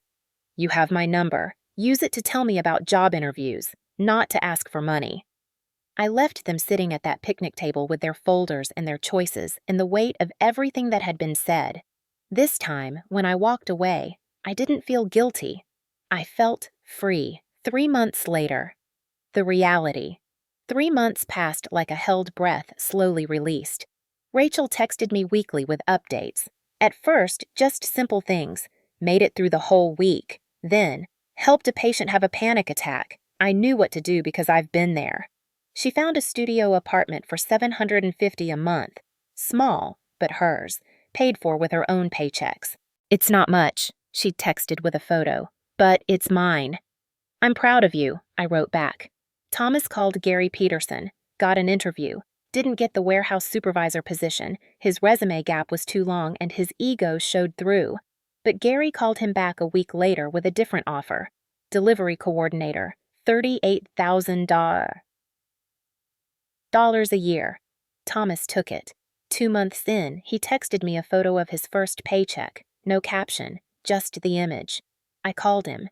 You have my number. Use it to tell me about job interviews, not to ask for money. I left them sitting at that picnic table with their folders and their choices and the weight of everything that had been said. This time, when I walked away, I didn't feel guilty. I felt free. 3 months later. The reality. 3 months passed like a held breath slowly released. Rachel texted me weekly with updates. At first, just simple things. Made it through the whole week. Then, helped a patient have a panic attack. I knew what to do because I've been there. She found a studio apartment for $750 a month. Small, but hers. Paid for with her own paychecks. It's not much, she texted with a photo. But it's mine. I'm proud of you, I wrote back. Thomas called Gary Peterson. Got an interview. Didn't get the warehouse supervisor position. His resume gap was too long and his ego showed through. But Gary called him back a week later with a different offer. Delivery coordinator. $38,000 a year. Thomas took it. 2 months in, he texted me a photo of his first paycheck. No caption, just the image. I called him.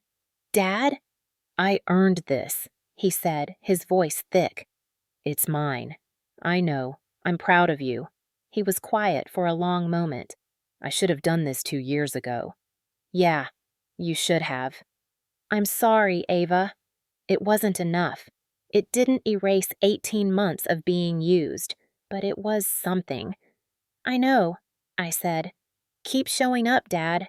Dad? I earned this, he said, his voice thick. It's mine. I know. I'm proud of you. He was quiet for a long moment. I should have done this 2 years ago. Yeah, you should have. I'm sorry, Ava. It wasn't enough. It didn't erase 18 months of being used, but it was something. I know, I said. Keep showing up, Dad.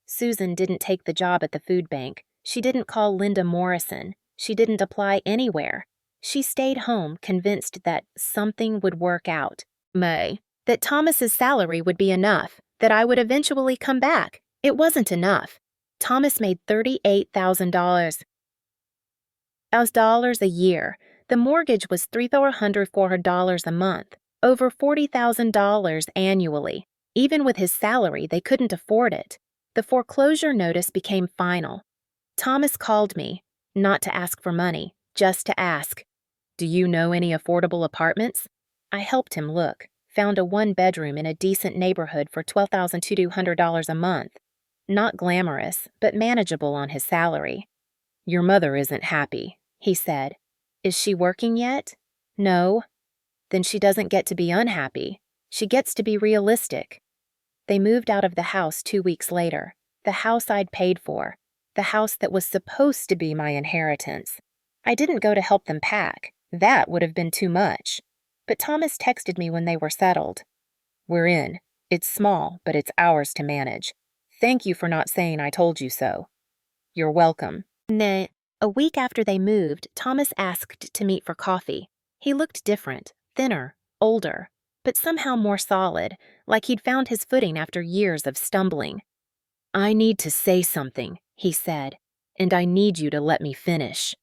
Susan didn't take the job at the food bank. She didn't call Linda Morrison. She didn't apply anywhere. She stayed home, convinced that something would work out. That Thomas's salary would be enough, that I would eventually come back. It wasn't enough. Thomas made $38,000 a year. The mortgage was $3,400 a month, over $40,000 annually. Even with his salary, they couldn't afford it. The foreclosure notice became final. Thomas called me, not to ask for money, just to ask, "Do you know any affordable apartments?" I helped him look, found a one-bedroom in a decent neighborhood for $12,200 a month. Not glamorous, but manageable on his salary. "Your mother isn't happy," he said. "Is she working yet?" "No." "Then she doesn't get to be unhappy. She gets to be realistic." They moved out of the house 2 weeks later, the house I'd paid for, the house that was supposed to be my inheritance. I didn't go to help them pack. That would have been too much. But Thomas texted me when they were settled. "We're in. It's small, but it's ours to manage. Thank you for not saying I told you so." "You're welcome." A week after they moved, Thomas asked to meet for coffee. He looked different, thinner, older, but somehow more solid, like he'd found his footing after years of stumbling. "I need to say something," he said, "and I need you to let me finish."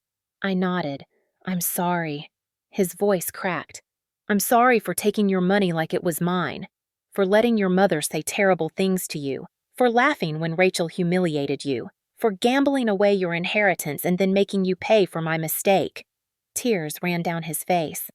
I nodded. "I'm sorry." His voice cracked. "I'm sorry for taking your money like it was mine, for letting your mother say terrible things to you, for laughing when Rachel humiliated you, for gambling away your inheritance and then making you pay for my mistake." Tears ran down his face.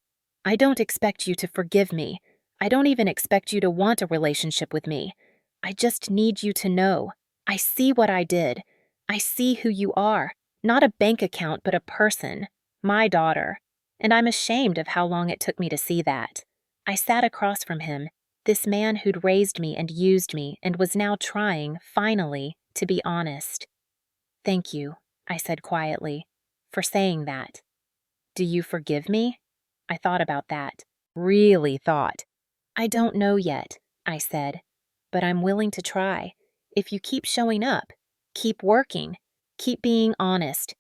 "I don't expect you to forgive me. I don't even expect you to want a relationship with me. I just need you to know. I see what I did. I see who you are. Not a bank account, but a person. My daughter. And I'm ashamed of how long it took me to see that." I sat across from him, this man who'd raised me and used me and was now trying, finally, to be honest. "Thank you," I said quietly, "for saying that." "Do you forgive me?" I thought about that. Really thought. "I don't know yet," I said, "but I'm willing to try. If you keep showing up, keep working, keep being honest."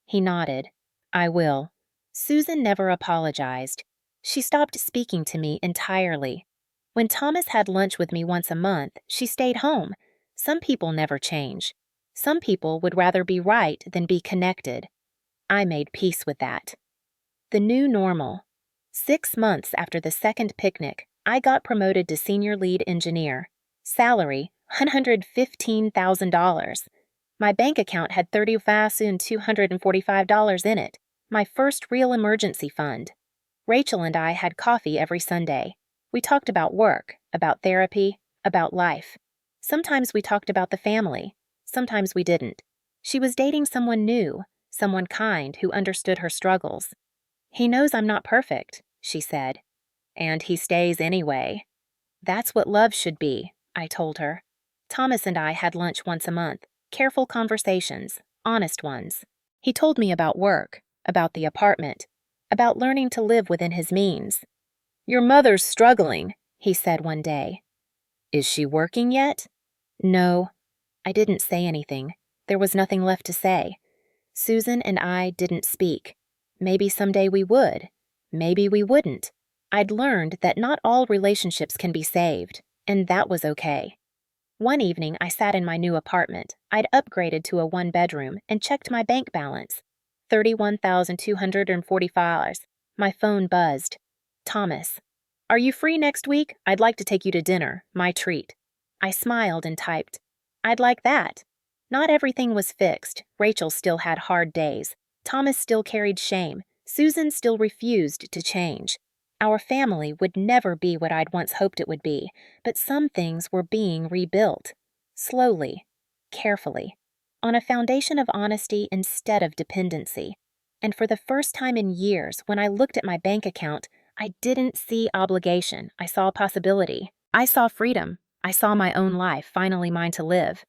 He nodded. "I will." Susan never apologized. She stopped speaking to me entirely. When Thomas had lunch with me once a month, she stayed home. Some people never change. Some people would rather be right than be connected. I made peace with that. The new normal. 6 months after the second picnic, I got promoted to senior lead engineer. Salary, $115,000. My bank account had $30,245 in it, my first real emergency fund. Rachel and I had coffee every Sunday. We talked about work, about therapy, about life. Sometimes we talked about the family. Sometimes we didn't. She was dating someone new, someone kind who understood her struggles. "He knows I'm not perfect," she said. "And he stays anyway." "That's what love should be," I told her. Thomas and I had lunch once a month, careful conversations, honest ones. He told me about work, about the apartment, about learning to live within his means. "Your mother's struggling," he said one day. "Is she working yet?" "No." I didn't say anything. There was nothing left to say. Susan and I didn't speak. Maybe someday we would. Maybe we wouldn't. I'd learned that not all relationships can be saved, and that was okay. One evening, I sat in my new apartment. I'd upgraded to a one-bedroom and checked my bank balance. $31,240. My phone buzzed. "Thomas. Are you free next week? I'd like to take you to dinner. My treat." I smiled and typed, "I'd like that." Not everything was fixed. Rachel still had hard days. Thomas still carried shame. Susan still refused to change. Our family would never be what I'd once hoped it would be, but some things were being rebuilt. Slowly, carefully, on a foundation of honesty instead of dependency. And for the first time in years, when I looked at my bank account, I didn't see obligation. I saw possibility. I saw freedom. I saw my own life, finally mine to live.